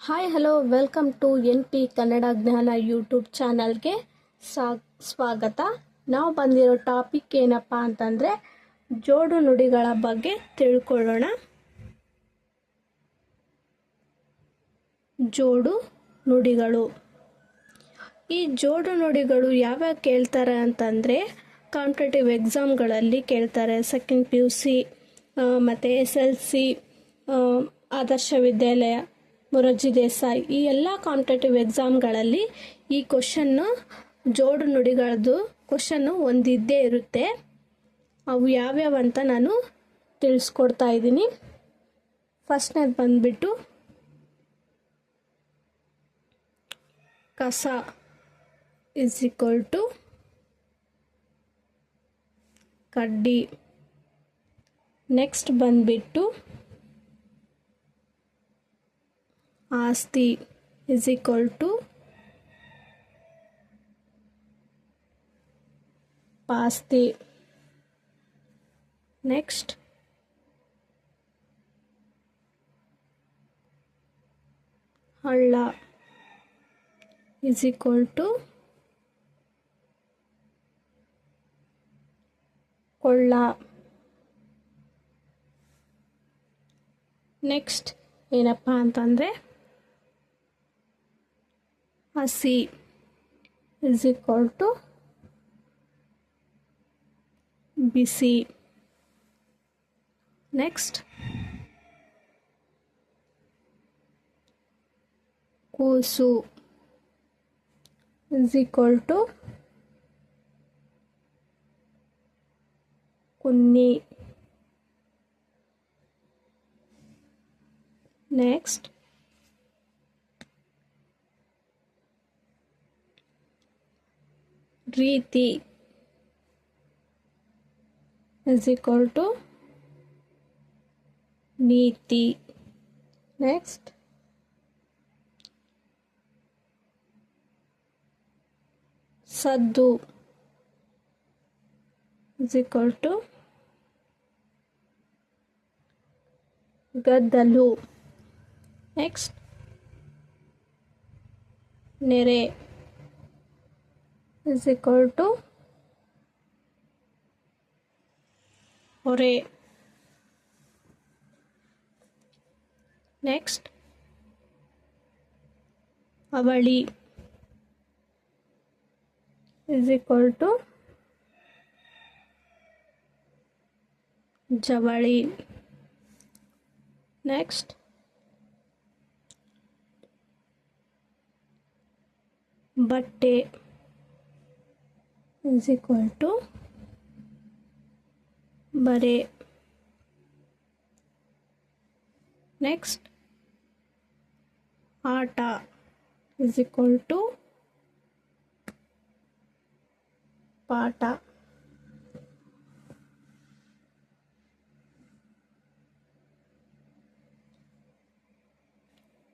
Hi hello welcome to N P Kannada Jnana YouTube ಚಾನಲ್ಗೆ ಸ್ವಾಗತ. ನಾವು ಬಂದಿರೋ ಟಾಪಿಕ್ ಏನಪ್ಪ ಅಂತಂದರೆ ಜೋಡು ನುಡಿಗಳ ಬಗ್ಗೆ ತಿಳ್ಕೊಳ್ಳೋಣ. ಜೋಡು ನುಡಿಗಳು. ಈ ಜೋಡು ನುಡಿಗಳು ಯಾವ್ಯಾವ ಕೇಳ್ತಾರೆ ಅಂತಂದರೆ ಕಾಂಪಿಟೇಟಿವ್ ಎಕ್ಸಾಮ್ಗಳಲ್ಲಿ ಕೇಳ್ತಾರೆ. ಸೆಕೆಂಡ್ PUC ಮತ್ತು SLC, ಆದರ್ಶ ವಿದ್ಯಾಲಯ, ಮೊರಾರ್ಜಿ ದೇಸಾಯಿ, ಈ ಎಲ್ಲ ಕಾಂಪಿಟೇಟಿವ್ ಎಕ್ಸಾಮ್ಗಳಲ್ಲಿ ಈ ಜೋಡು ನುಡಿಗಳದ್ದು ಕ್ವಶನ್ನು ಒಂದಿದ್ದೇ ಇರುತ್ತೆ. ಅವು ಯಾವ್ಯಾವ ಅಂತ ನಾನು ತಿಳಿಸ್ಕೊಡ್ತಾ ಇದ್ದೀನಿ. ಫಸ್ಟ್ನೇದು ಬಂದ್ಬಿಟ್ಟು ಕಸ = ಕಡ್ಡಿ. ನೆಕ್ಸ್ಟ್ ಬಂದ್ಬಿಟ್ಟು ಆಸ್ತಿ = ಪಾಸ್ತಿ. ನೆಕ್ಸ್ಟ್ ಹಳ್ಳ = ಕೊಳ್ಳ. ನೆಕ್ಸ್ಟ್ ಏನಪ್ಪ ಅಂತಂದರೆ ಹಸಿ = ಬಿಸಿ. ನೆಕ್ಸ್ಟ್ ಕೂಸು = ಕುನ್ನಿ. ನೆಕ್ಸ್ಟ್ ರೀತಿ = ನೀತಿ. ನೆಕ್ಸ್ಟ್ ಸದ್ದು = ಗದ್ದಲು. ನೆಕ್ಸ್ಟ್ ನೆರೆ = ಹೊರೆ. ನೆಕ್ಸ್ಟ್ ಅವಳಿ = ಜವಳಿ. ನೆಕ್ಸ್ಟ್ ಬಟ್ಟೆ = ಬರೆ. ನೆಕ್ಸ್ಟ್ ಆಟ = ಪಾಠ.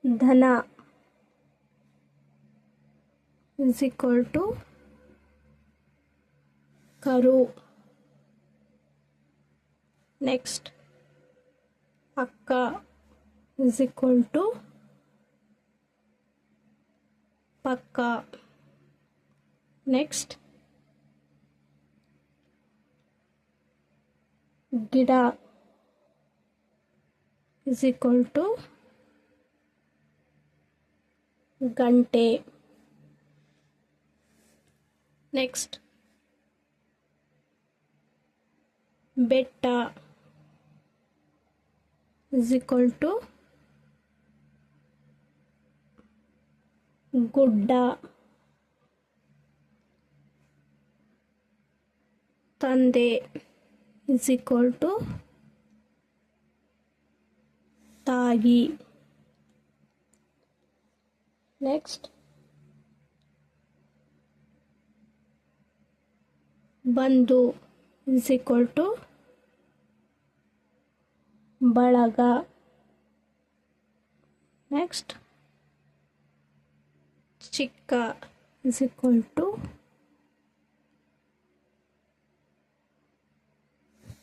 ದನ = ಕರು. ನೆಕ್ಸ್ಟ್ ಅಕ್ಕ = ಪಕ್ಕ. ನೆಕ್ಸ್ಟ್ ಗಿಡ = ಗಂಟೆ. ನೆಕ್ಸ್ಟ್ ಬೆಟ್ಟ = ಗುಡ್ಡ. ತಂದೆ = ತಾಯಿ. ನೆಕ್ಸ್ಟ್ ಬಂಧು = ಬಳಗ. ನೆಕ್ಸ್ಟ್ ಚಿಕ್ಕ =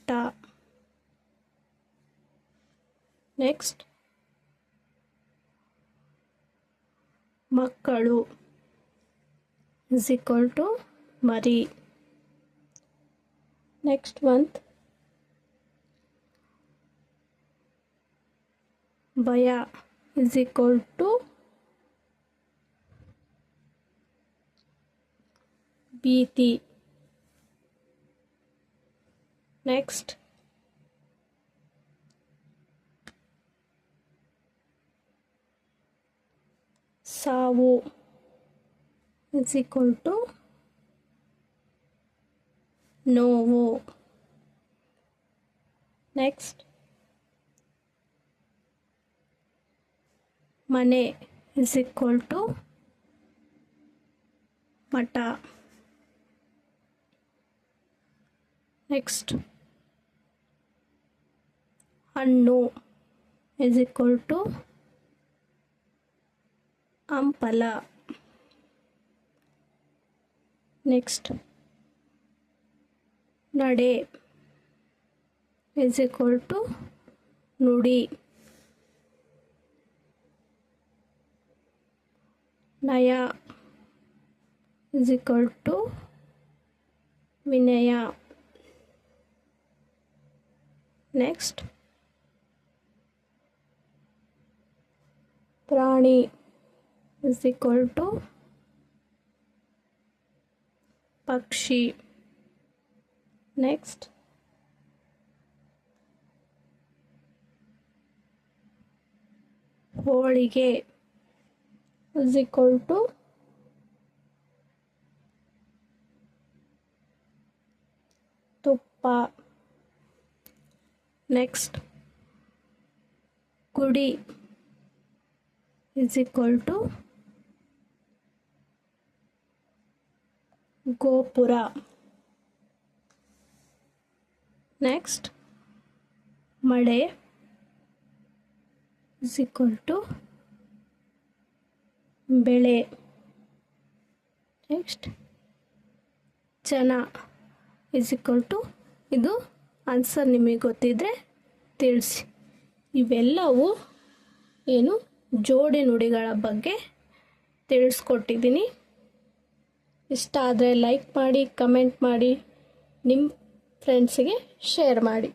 ಟ. ನೆಕ್ಸ್ಟ್ ಮಕ್ಕಳು is equal to ಮರಿ. ನೆಕ್ಸ್ಟ್ ಒನ್ ಭಯ is equal to ಭೀತಿ. ನೆಕ್ಸ್ಟ್ ಸಾವು is equal to ನೋವು. ನೆಕ್ಸ್ಟ್ ಮನೆ is equal to ಮಠ. ನೆಕ್ಸ್ಟ್ ಹಣ್ಣು is equal to ಹಂಪಲ. ನೆಕ್ಸ್ಟ್ ನಡೆ is equal to ನುಡಿ. ನಯ is equal to ವಿನಯ. ನೆಕ್ಸ್ಟ್ ಪ್ರಾಣಿ is equal to ಪಕ್ಷಿ. ನೆಕ್ಸ್ಟ್ ಹೋಳಿಗೆ is equal to ತುಪ್ಪ. ನೆಕ್ಸ್ಟ್ ಗುಡಿ is equal to ಗೋಪುರ. ನೆಕ್ಸ್ಟ್ ಮಳೆ is equal to ಬೆಳೆ. ನೆಕ್ಸ್ಟ್ ಜನ is equal to ಇದು ಆನ್ಸರ್ ನಿಮಗೆ ಗೊತ್ತಿದ್ದರೆ ತಿಳಿಸಿ. ಇವೆಲ್ಲವೂ ಏನು ಜೋಡಿ ನುಡಿಗಳ ಬಗ್ಗೆ ತಿಳಿಸ್ಕೊಟ್ಟಿದ್ದೀನಿ. ಇಷ್ಟ ಆದರೆ ಲೈಕ್ ಮಾಡಿ, ಕಮೆಂಟ್ ಮಾಡಿ, ನಿಮ್ಮ ಫ್ರೆಂಡ್ಸಿಗೆ ಶೇರ್ ಮಾಡಿ.